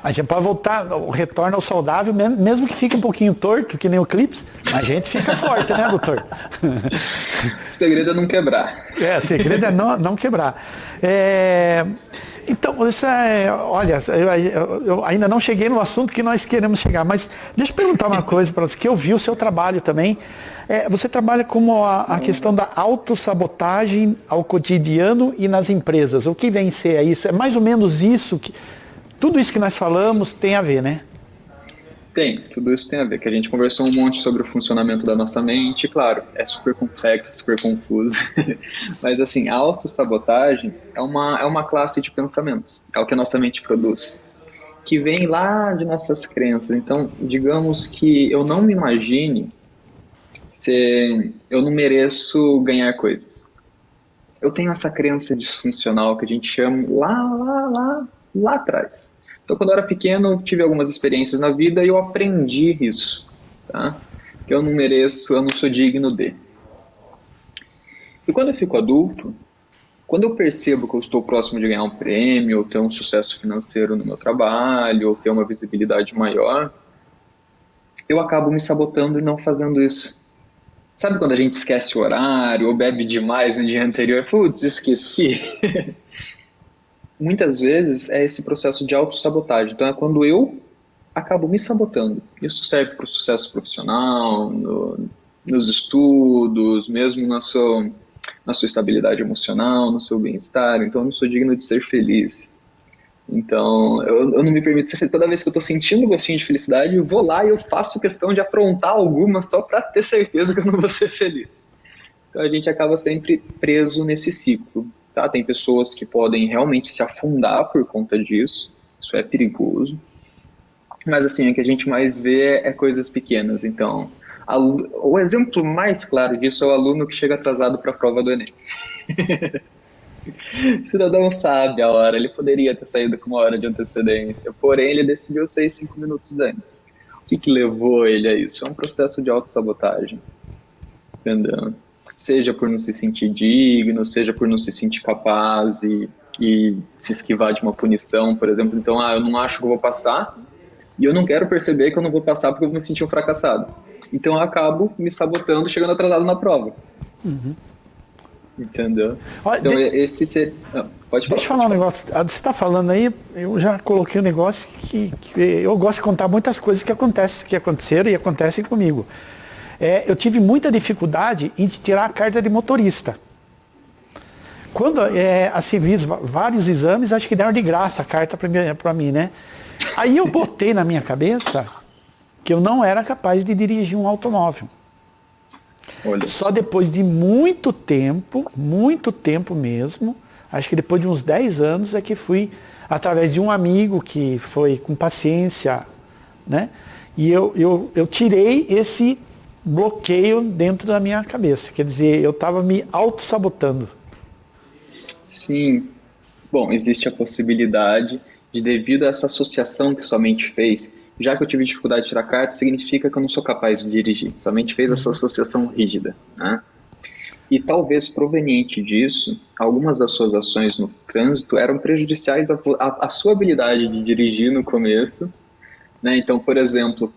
A gente pode voltar, o retorno ao saudável, mesmo que fique um pouquinho torto, que nem o clips, a gente fica forte, né, doutor? O segredo é não quebrar. O segredo é não quebrar. Então, olha, eu ainda não cheguei no assunto que nós queremos chegar, mas deixa eu perguntar uma coisa para você, que eu vi o seu trabalho também. Você trabalha com a questão da autossabotagem ao cotidiano e nas empresas. O que vem ser isso? É mais ou menos isso que... Tudo isso que nós falamos tem a ver, né? Tem, tudo isso tem a ver, que a gente conversou um monte sobre o funcionamento da nossa mente, claro, é super complexo, super confuso, mas assim, a autossabotagem é uma classe de pensamentos, é o que a nossa mente produz, que vem lá de nossas crenças. Então, digamos que eu não me imagine se eu não mereço ganhar coisas. Eu tenho essa crença disfuncional que a gente chama lá atrás. Então, quando eu era pequeno, eu tive algumas experiências na vida e eu aprendi isso, tá? Que eu não mereço, eu não sou digno de. E quando eu fico adulto, quando eu percebo que eu estou próximo de ganhar um prêmio, ou ter um sucesso financeiro no meu trabalho, ou ter uma visibilidade maior, eu acabo me sabotando e não fazendo isso. Sabe quando a gente esquece o horário, ou bebe demais no dia anterior? Putz, esqueci. Muitas vezes é esse processo de autossabotagem. Então é quando eu acabo me sabotando. Isso serve para o sucesso profissional, nos estudos, mesmo na sua estabilidade emocional, no seu bem-estar. Então eu não sou digno de ser feliz. Então eu não me permito ser feliz. Toda vez que eu estou sentindo um gostinho de felicidade, eu vou lá e eu faço questão de aprontar alguma só para ter certeza que eu não vou ser feliz. Então a gente acaba sempre preso nesse ciclo. Tá? Tem pessoas que podem realmente se afundar por conta disso, isso é perigoso, mas assim, o que a gente mais vê é coisas pequenas. Então, o exemplo mais claro disso é o aluno que chega atrasado para a prova do Enem. O cidadão sabe a hora, ele poderia ter saído com 1 hora de antecedência, porém ele decidiu sair 5 minutos antes. O que levou ele a isso? É um processo de autossabotagem, entendeu? Seja por não se sentir digno, seja por não se sentir capaz e se esquivar de uma punição, por exemplo. Então, eu não acho que eu vou passar e eu não quero perceber que eu não vou passar porque eu vou me sentir um fracassado. Então, eu acabo me sabotando, chegando atrasado na prova. Uhum. Entendeu? Olha, então, esse ser... pode falar. Deixa eu falar um negócio. Você está falando aí, eu já coloquei um negócio que eu gosto de contar muitas coisas que aconteceram e acontecem comigo. Eu tive muita dificuldade em tirar a carta de motorista. Quando assim, fiz vários exames, acho que deram de graça a carta para mim, né? Aí eu botei na minha cabeça que eu não era capaz de dirigir um automóvel. Olha. Só depois de muito tempo mesmo, acho que depois de uns 10 anos é que fui, através de um amigo que foi com paciência, né? E eu tirei esse bloqueio dentro da minha cabeça. Quer dizer, eu estava me auto-sabotando. Sim. Bom, existe a possibilidade de, devido a essa associação que sua mente fez, já que eu tive dificuldade de tirar carta, significa que eu não sou capaz de dirigir. Sua mente fez essa associação rígida, né? E talvez proveniente disso, algumas das suas ações no trânsito eram prejudiciais à sua habilidade de dirigir no começo, né? Então, por exemplo,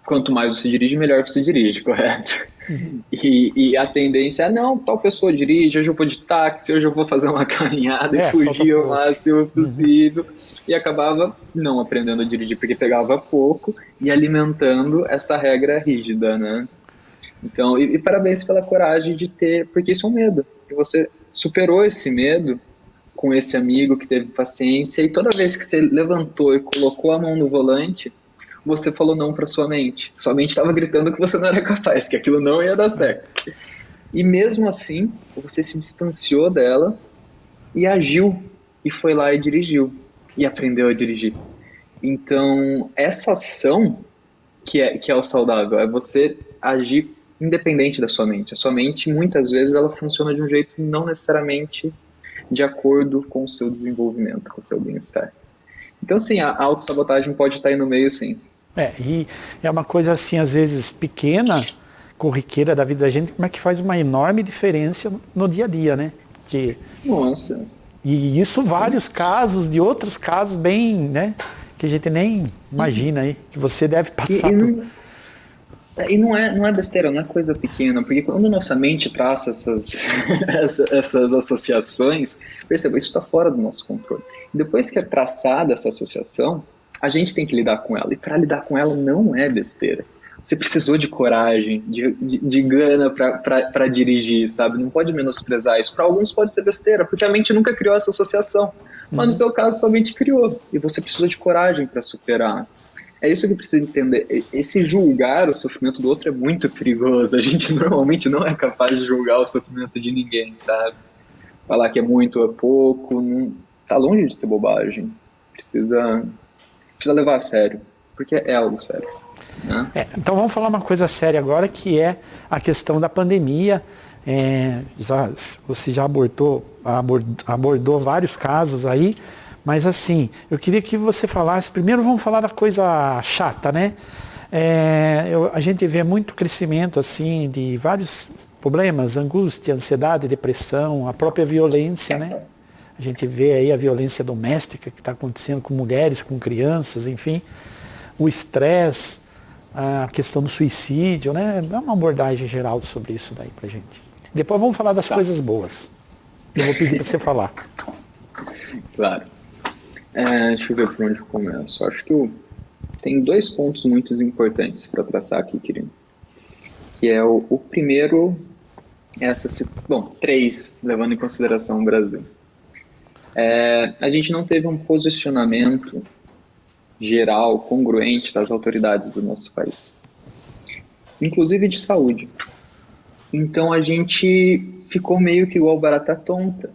quanto mais você dirige, melhor você dirige, correto? E a tendência é, não, tal pessoa dirige, hoje eu vou de táxi, hoje eu vou fazer uma caminhada e fugir o máximo possível. E acabava não aprendendo a dirigir, porque pegava pouco e alimentando essa regra rígida, né? Então, e parabéns pela coragem de ter, porque isso é um medo. E você superou esse medo com esse amigo que teve paciência, e toda vez que você levantou e colocou a mão no volante, você falou não para sua mente. Sua mente estava gritando que você não era capaz, que aquilo não ia dar certo. E mesmo assim, você se distanciou dela e agiu, e foi lá e dirigiu, e aprendeu a dirigir. Então, essa ação que é o saudável, é você agir independente da sua mente. A sua mente, muitas vezes, ela funciona de um jeito não necessariamente de acordo com o seu desenvolvimento, com o seu bem-estar. Então, sim, a autossabotagem pode estar aí no meio, sim. E é uma coisa assim, às vezes, pequena, corriqueira da vida da gente, como é que faz uma enorme diferença no dia a dia, né? Nossa. E isso vários casos, de outros casos bem, né? Que a gente nem imagina aí, que você deve passar por... E não é besteira, não é coisa pequena, porque quando nossa mente traça essas associações, perceba, isso está fora do nosso controle. E depois que é traçada essa associação, a gente tem que lidar com ela. E para lidar com ela não é besteira. Você precisou de coragem, de gana para dirigir, sabe? Não pode menosprezar isso. Para alguns pode ser besteira, porque a mente nunca criou essa associação. Mas no seu caso, sua mente criou. E você precisou de coragem para superar. É isso que precisa entender. Esse julgar o sofrimento do outro é muito perigoso. A gente normalmente não é capaz de julgar o sofrimento de ninguém, sabe? Falar que é muito ou é pouco, não... tá longe de ser bobagem. Precisa levar a sério, porque é algo sério. Né? Então vamos falar uma coisa séria agora, que é a questão da pandemia. Você já abordou vários casos aí, mas assim, eu queria que você falasse, primeiro vamos falar da coisa chata, né? A gente vê muito crescimento assim de vários problemas, angústia, ansiedade, depressão, a própria violência, né? A gente vê aí a violência doméstica que está acontecendo com mulheres, com crianças, enfim, o estresse, a questão do suicídio, né? Dá uma abordagem geral sobre isso daí pra gente. Depois vamos falar das coisas boas. Eu vou pedir para você falar. Claro. Deixa eu ver por onde eu começo. Acho que tem 2 pontos muito importantes para traçar aqui, querido. Que é o primeiro, 3, levando em consideração o Brasil. A gente não teve um posicionamento geral, congruente das autoridades do nosso país, inclusive de saúde. Então a gente ficou meio que igual barata tonta.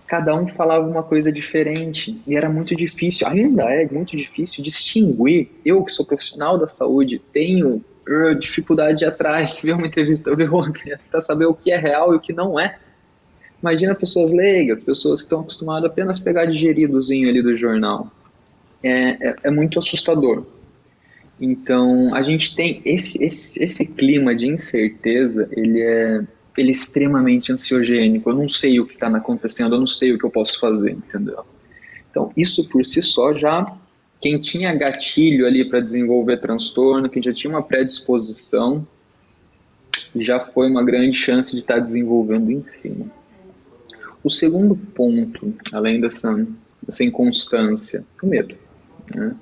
Cada um falava uma coisa diferente e era muito difícil, ainda é muito difícil distinguir. Eu, que sou profissional da saúde, tenho dificuldade de ir atrás, ver uma entrevista, ver outra, para saber o que é real e o que não é. Imagina pessoas leigas, pessoas que estão acostumadas a apenas pegar digeridozinho ali do jornal. É muito assustador. Então, a gente tem esse clima de incerteza, ele é extremamente ansiogênico. Eu não sei o que está acontecendo, eu não sei o que eu posso fazer, entendeu? Então, isso por si só já, quem tinha gatilho ali para desenvolver transtorno, quem já tinha uma predisposição, já foi uma grande chance de estar desenvolvendo em cima. O segundo ponto, além dessa inconstância, o medo. Né?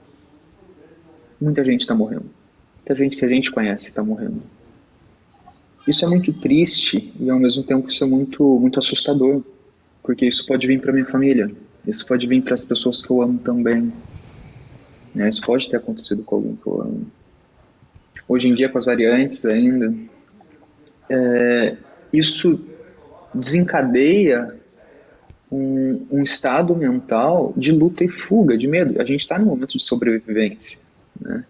Muita gente está morrendo. Muita gente que a gente conhece está morrendo. Isso é muito triste e, ao mesmo tempo, isso é muito, muito assustador. porque isso pode vir para minha família, isso pode vir para as pessoas que eu amo também, né? Isso pode ter acontecido com alguém que eu amo. Hoje em dia, com as variantes ainda, isso desencadeia um estado mental de luta e fuga, de medo. A gente está num momento de sobrevivência, né?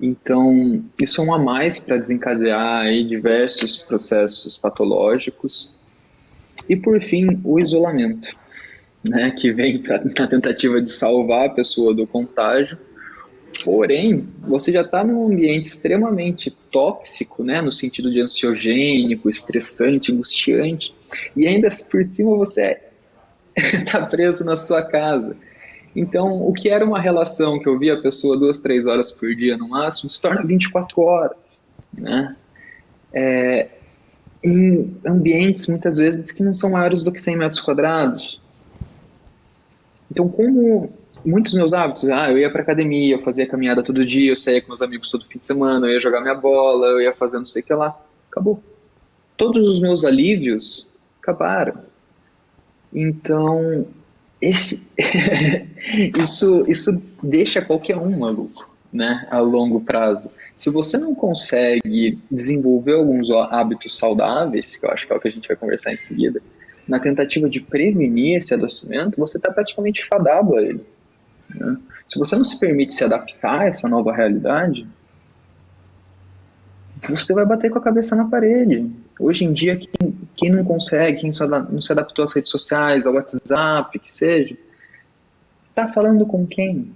Então, isso é um a mais para desencadear aí diversos processos patológicos. E, por fim, o isolamento, né, que vem na tentativa de salvar a pessoa do contágio. Porém, você já está num ambiente extremamente tóxico, né, no sentido de ansiogênico, estressante, angustiante, e ainda por cima você está preso na sua casa. Então, o que era uma relação que eu via a pessoa 2, 3 horas por dia no máximo, se torna 24 horas, né? Em ambientes, muitas vezes, que não são maiores do que 100 metros quadrados. Então, como muitos meus hábitos, eu ia para academia, eu fazia caminhada todo dia, eu saía com meus amigos todo fim de semana, eu ia jogar minha bola, eu ia fazer não sei o que lá, acabou. Todos os meus alívios acabaram. Então, isso deixa qualquer um maluco, né, a longo prazo. Se você não consegue desenvolver alguns hábitos saudáveis, que eu acho que é o que a gente vai conversar em seguida, na tentativa de prevenir esse adoecimento, você está praticamente fadado a ele, né? Se você não se permite se adaptar a essa nova realidade, você vai bater com a cabeça na parede. Hoje em dia, quem não consegue, quem não se adaptou às redes sociais, ao WhatsApp, que seja, está falando com quem?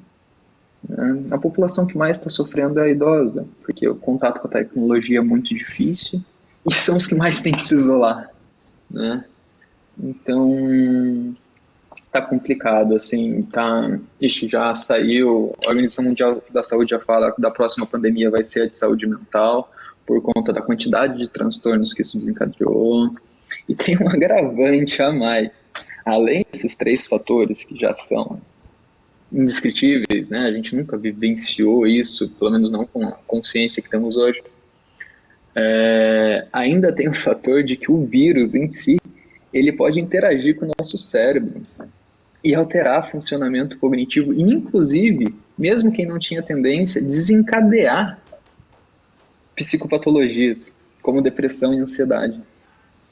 A população que mais está sofrendo é a idosa, porque o contato com a tecnologia é muito difícil e são os que mais têm que se isolar, né? Então, tá complicado, assim, isso já saiu, a Organização Mundial da Saúde já fala que da próxima pandemia vai ser a de saúde mental, por conta da quantidade de transtornos que isso desencadeou. E tem um agravante a mais. Além desses 3 fatores que já são indescritíveis, né? A gente nunca vivenciou isso, pelo menos não com a consciência que temos hoje. Ainda tem o fator de que o vírus em si, ele pode interagir com o nosso cérebro e alterar funcionamento cognitivo, e inclusive, mesmo quem não tinha tendência, desencadear psicopatologias, como depressão e ansiedade.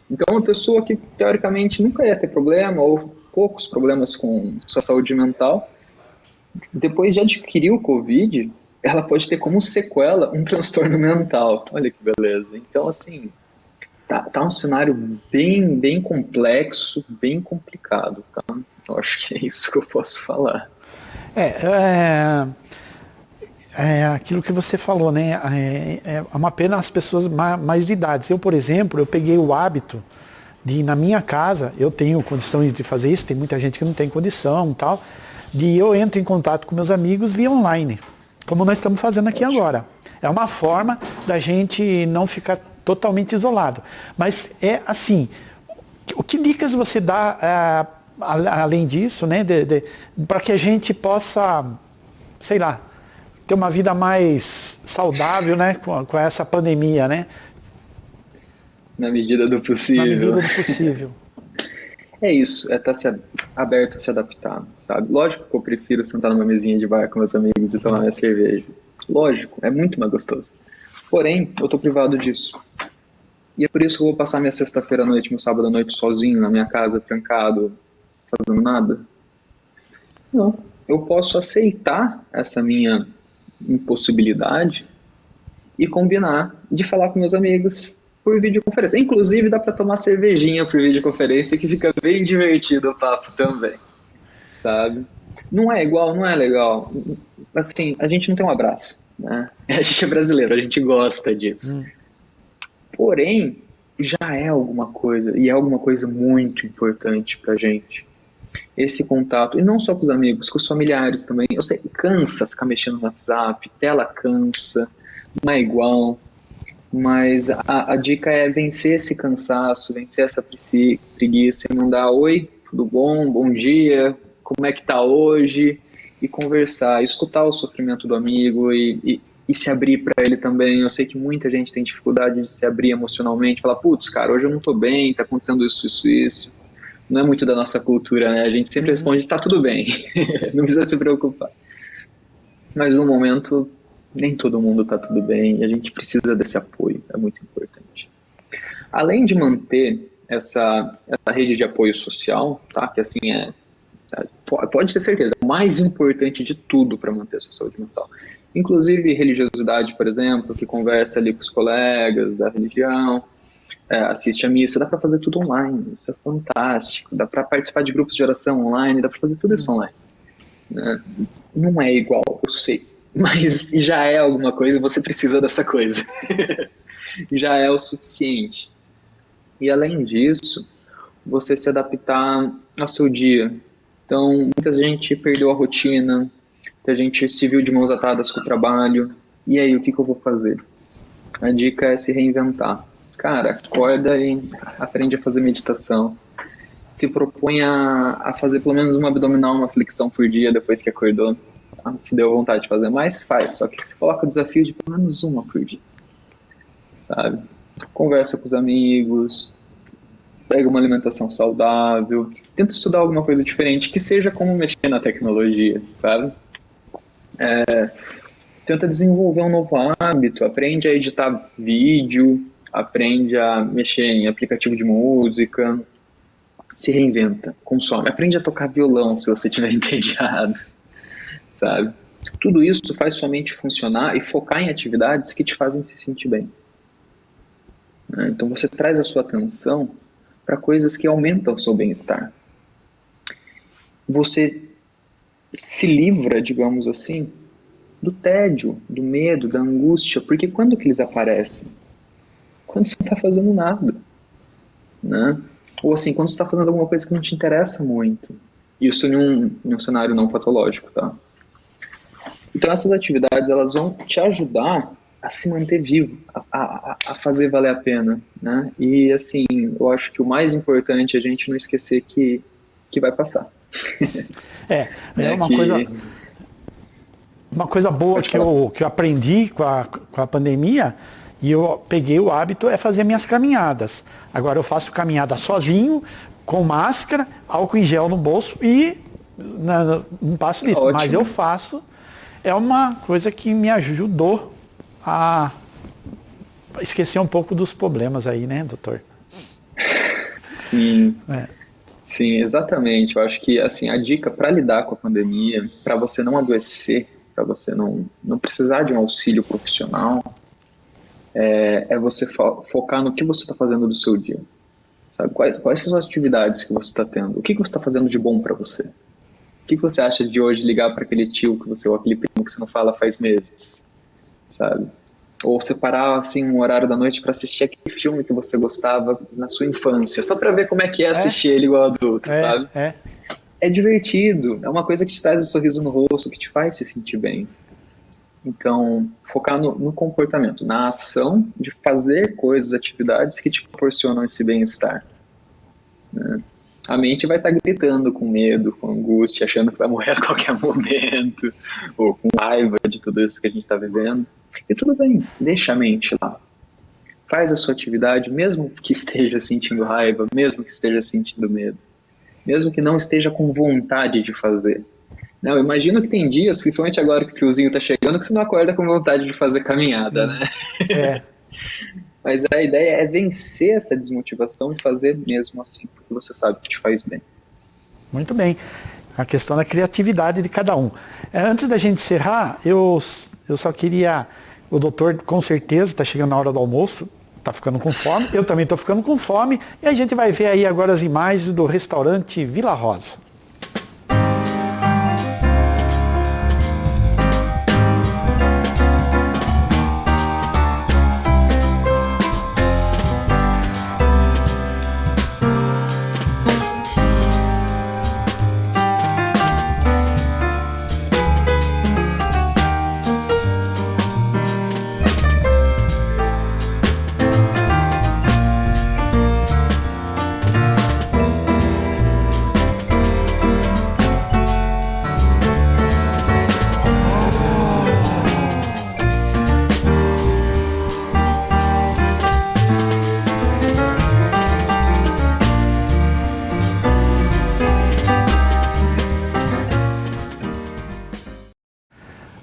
Então, uma pessoa que, teoricamente, nunca ia ter problema, ou poucos problemas com sua saúde mental, depois de adquirir o Covid, ela pode ter como sequela um transtorno mental. Olha que beleza. Então, assim, tá um cenário bem, bem complexo, bem complicado, tá? Eu acho que é isso que eu posso falar. Aquilo que você falou, né? É uma pena as pessoas mais de idades. Eu, por exemplo, eu peguei o hábito de, na minha casa, eu tenho condições de fazer isso, tem muita gente que não tem condição e tal, de eu entro em contato com meus amigos via online, como nós estamos fazendo aqui agora. É uma forma da gente não ficar totalmente isolado. Mas é assim, que dicas você dá, além disso, né, para que a gente possa, sei lá, ter uma vida mais saudável, né, com essa pandemia, né? Na medida do possível. Na medida do possível. É isso, é estar aberto a se adaptar, sabe? Lógico que eu prefiro sentar numa mesinha de bar com meus amigos e tomar minha cerveja. Lógico, é muito mais gostoso. Porém, eu tô privado disso. E é por isso que eu vou passar minha sexta-feira à noite, meu sábado à noite sozinho na minha casa, trancado, fazendo nada. Não, eu posso aceitar essa minha impossibilidade e combinar de falar com meus amigos por videoconferência. Inclusive dá para tomar cervejinha por videoconferência, que fica bem divertido o papo também, sabe? Não é igual, não é legal. Assim, a gente não tem um abraço, né? A gente é brasileiro, a gente gosta disso. Porém, já é alguma coisa, e é alguma coisa muito importante pra gente. Esse contato, e não só com os amigos, com os familiares também. Eu sei, cansa ficar mexendo no WhatsApp, tela cansa, não é igual. Mas a dica é vencer esse cansaço, vencer essa preguiça e mandar oi, tudo bom, bom dia, como é que tá hoje, e conversar, escutar o sofrimento do amigo e se abrir para ele também. Eu sei que muita gente tem dificuldade de se abrir emocionalmente, falar, putz, cara, hoje eu não tô bem, tá acontecendo isso. não é muito da nossa cultura, né? A gente sempre responde, tá tudo bem, não precisa se preocupar. Mas no momento, nem todo mundo tá tudo bem e a gente precisa desse apoio, é muito importante. Além de manter essa rede de apoio social, tá? Que assim pode ter certeza, é o mais importante de tudo para manter a sua saúde mental. Inclusive religiosidade, por exemplo, que conversa ali com os colegas da religião, assiste a missa, dá para fazer tudo online, isso é fantástico, dá para participar de grupos de oração online, dá para fazer tudo isso online. Não é igual, eu sei, mas já é alguma coisa e você precisa dessa coisa. Já é o suficiente. E além disso, você se adaptar ao seu dia. Então, muita gente perdeu a rotina, muita gente se viu de mãos atadas com o trabalho. E aí, o que eu vou fazer? A dica é se reinventar. Cara, acorda e aprende a fazer meditação. Se propõe a fazer pelo menos uma abdominal, uma flexão por dia depois que acordou. Se deu vontade de fazer mais, faz. Só que se coloca o desafio de pelo menos uma por dia. Sabe? Conversa com os amigos, pega uma alimentação saudável, tenta estudar alguma coisa diferente, que seja como mexer na tecnologia, sabe? Tenta desenvolver um novo hábito, aprende a editar vídeo, aprende a mexer em aplicativo de música, se reinventa, consome, aprende a tocar violão se você estiver entediado, sabe? Tudo isso faz sua mente funcionar e focar em atividades que te fazem se sentir bem. Então você traz a sua atenção para coisas que aumentam o seu bem-estar. Você se livra, digamos assim, do tédio, do medo, da angústia, porque quando que eles aparecem? Quando você não está fazendo nada, né? Ou assim, quando você está fazendo alguma coisa que não te interessa muito. Isso em um cenário não patológico, tá? Então essas atividades, elas vão te ajudar a se manter vivo, a fazer valer a pena, né? E assim, eu acho que o mais importante é a gente não esquecer que vai passar. Uma coisa boa que eu aprendi com a pandemia, e eu peguei o hábito, é fazer minhas caminhadas. Agora eu faço caminhada sozinho, com máscara, álcool em gel no bolso e não passo disso. Ótimo. Mas eu faço, é uma coisa que me ajudou a esquecer um pouco dos problemas aí, né, doutor? Sim. Sim, exatamente. Eu acho que assim, a dica para lidar com a pandemia, para você não adoecer, para você não precisar de um auxílio profissional, é você focar no que você está fazendo do seu dia. Sabe? Quais são as atividades que você está tendo? O que você está fazendo de bom para você? O que você acha de hoje ligar para aquele tio ou aquele primo que você não fala faz meses? Sabe? Ou separar assim, um horário da noite para assistir aquele filme que você gostava na sua infância, só para ver como é que é assistir ele igual adulto, sabe? É divertido, é uma coisa que te traz um sorriso no rosto, que te faz se sentir bem. Então, focar no comportamento, na ação de fazer coisas, atividades que te proporcionam esse bem-estar, né? A mente vai estar gritando com medo, com angústia, achando que vai morrer a qualquer momento, ou com raiva de tudo isso que a gente está vivendo. E tudo bem, deixa a mente lá. Faz a sua atividade, mesmo que esteja sentindo raiva, mesmo que esteja sentindo medo, mesmo que não esteja com vontade de fazer. Não, eu imagino que tem dias, principalmente agora que o friozinho está chegando, que você não acorda com vontade de fazer caminhada, né? Mas a ideia é vencer essa desmotivação e fazer mesmo assim, porque você sabe que te faz bem. Muito bem. A questão da criatividade de cada um. Antes da gente encerrar, eu só queria... O doutor, com certeza, está chegando na hora do almoço, está ficando com fome. Eu também estou ficando com fome. E a gente vai ver aí agora as imagens do restaurante Vila Rosa.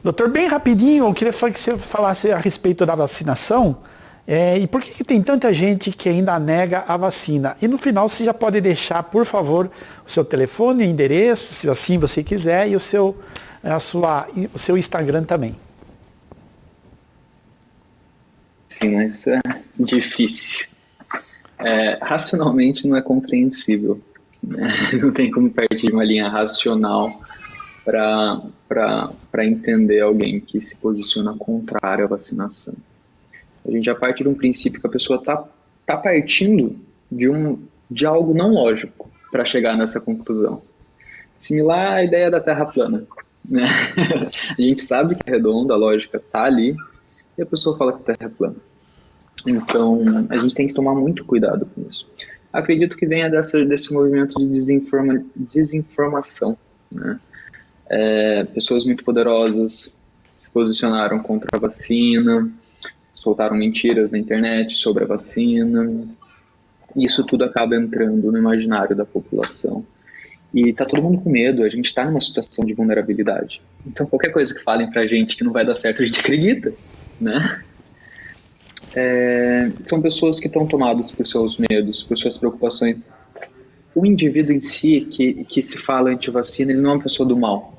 Doutor, bem rapidinho, eu queria que você falasse a respeito da vacinação. E por que tem tanta gente que ainda nega a vacina? E no final você já pode deixar, por favor, o seu telefone, endereço, se assim você quiser, e o seu Instagram também. Sim, mas é difícil. Racionalmente não é compreensível, né? Não tem como partir de uma linha racional para entender alguém que se posiciona contrário à vacinação. A gente já parte de um princípio que a pessoa tá partindo de algo não lógico para chegar nessa conclusão. Similar à ideia da Terra plana, né? A gente sabe que é redonda, a lógica tá ali, e a pessoa fala que a Terra é plana. Então, a gente tem que tomar muito cuidado com isso. Acredito que venha desse movimento de desinformação, né? Pessoas muito poderosas se posicionaram contra a vacina, soltaram mentiras na internet sobre a vacina. Isso tudo acaba entrando no imaginário da população. E tá todo mundo com medo, a gente está numa situação de vulnerabilidade. Então qualquer coisa que falem pra gente que não vai dar certo, a gente acredita, né? São pessoas que estão tomadas por seus medos, por suas preocupações. O indivíduo em si, que se fala anti-vacina, ele não é uma pessoa do mal,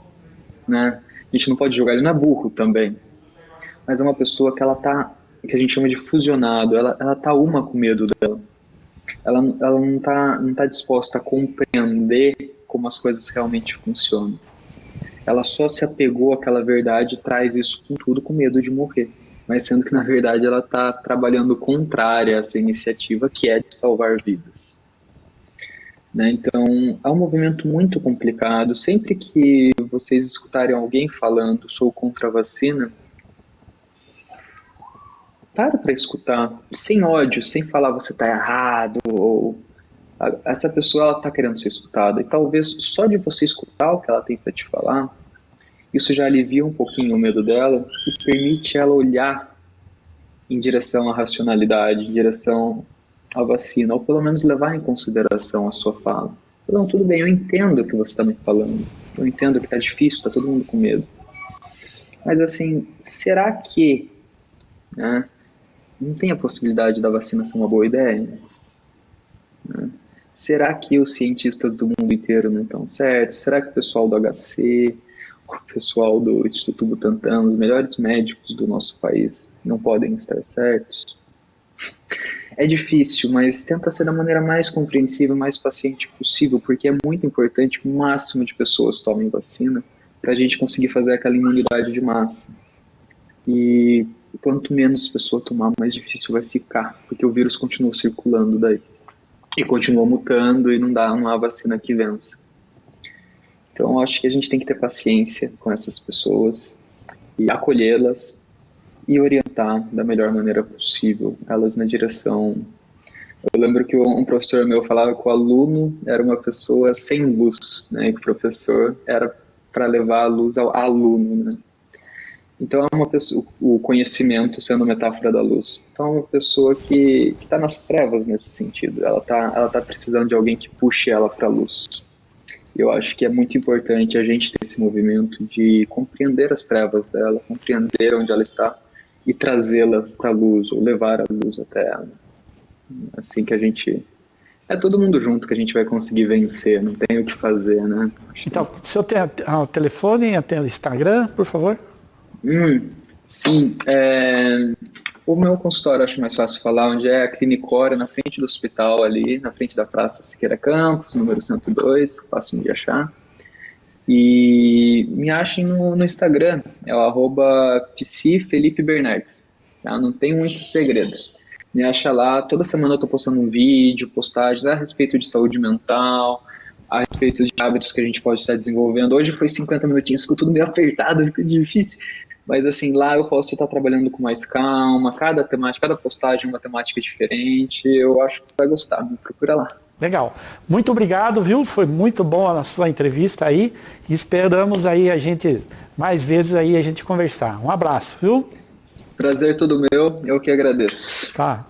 né? A gente não pode julgar, ele não é burro também. Mas é uma pessoa que que a gente chama de fusionado, ela tá uma com medo dela. Ela não tá disposta a compreender como as coisas realmente funcionam. Ela só se apegou àquela verdade e traz isso com tudo, com medo de morrer. Mas sendo que, na verdade, ela está trabalhando contrária a essa iniciativa, que é de salvar vidas. Né? Então, é um movimento muito complicado. Sempre que vocês escutarem alguém falando sou contra a vacina, para escutar, sem ódio, sem falar você está errado, ou essa pessoa está querendo ser escutada. E talvez só de você escutar o que ela tem para te falar, isso já alivia um pouquinho o medo dela e permite ela olhar em direção à racionalidade, em direção à vacina, ou pelo menos levar em consideração a sua fala. Não, tudo bem, eu entendo o que você está me falando, eu entendo que está difícil, está todo mundo com medo. Mas assim, será que, né, não tem a possibilidade da vacina ser uma boa ideia? Né? Será que os cientistas do mundo inteiro não estão certos? Será que o pessoal do HC, o pessoal do Instituto Butantan, os melhores médicos do nosso país não podem estar certos? É difícil, mas tenta ser da maneira mais compreensiva, mais paciente possível, porque é muito importante que o máximo de pessoas tomem vacina para a gente conseguir fazer aquela imunidade de massa. E quanto menos pessoa tomar, mais difícil vai ficar, porque o vírus continua circulando daí. E continua mutando e não há vacina que vença. Então, acho que a gente tem que ter paciência com essas pessoas e acolhê-las e orientar da melhor maneira possível elas na direção. Eu lembro que um professor meu falava que o aluno era uma pessoa sem luz, né? E que o professor era para levar a luz ao aluno, né? Então, é uma pessoa, o conhecimento sendo metáfora da luz. Então, é uma pessoa que está nas trevas nesse sentido. Ela tá precisando de alguém que puxe ela para a luz. Eu acho que é muito importante a gente ter esse movimento de compreender as trevas dela, compreender onde ela está e trazê-la para a luz, ou levar a luz até ela. Assim que a gente... É todo mundo junto que a gente vai conseguir vencer, não tem o que fazer, né? Então, se eu tenho o telefone, tem o Instagram, por favor? Sim, o meu consultório acho mais fácil falar, onde é a Clinicória, na frente do hospital ali, na frente da Praça Siqueira Campos, número 102, fácil de achar. E me achem no Instagram, é o @psifelipe_bernardes, tá? Não tem muito segredo. Me acha lá, toda semana eu estou postando um vídeo, postagens a respeito de saúde mental, a respeito de hábitos que a gente pode estar desenvolvendo. Hoje foi 50 minutinhos, ficou tudo meio apertado, ficou difícil. Mas assim, lá eu posso estar trabalhando com mais calma, cada postagem é uma temática diferente. Eu acho que você vai gostar, me procura lá. Legal. Muito obrigado, viu? Foi muito bom a sua entrevista aí. E esperamos aí mais vezes aí a gente conversar. Um abraço, viu? Prazer todo meu, eu que agradeço. Tá.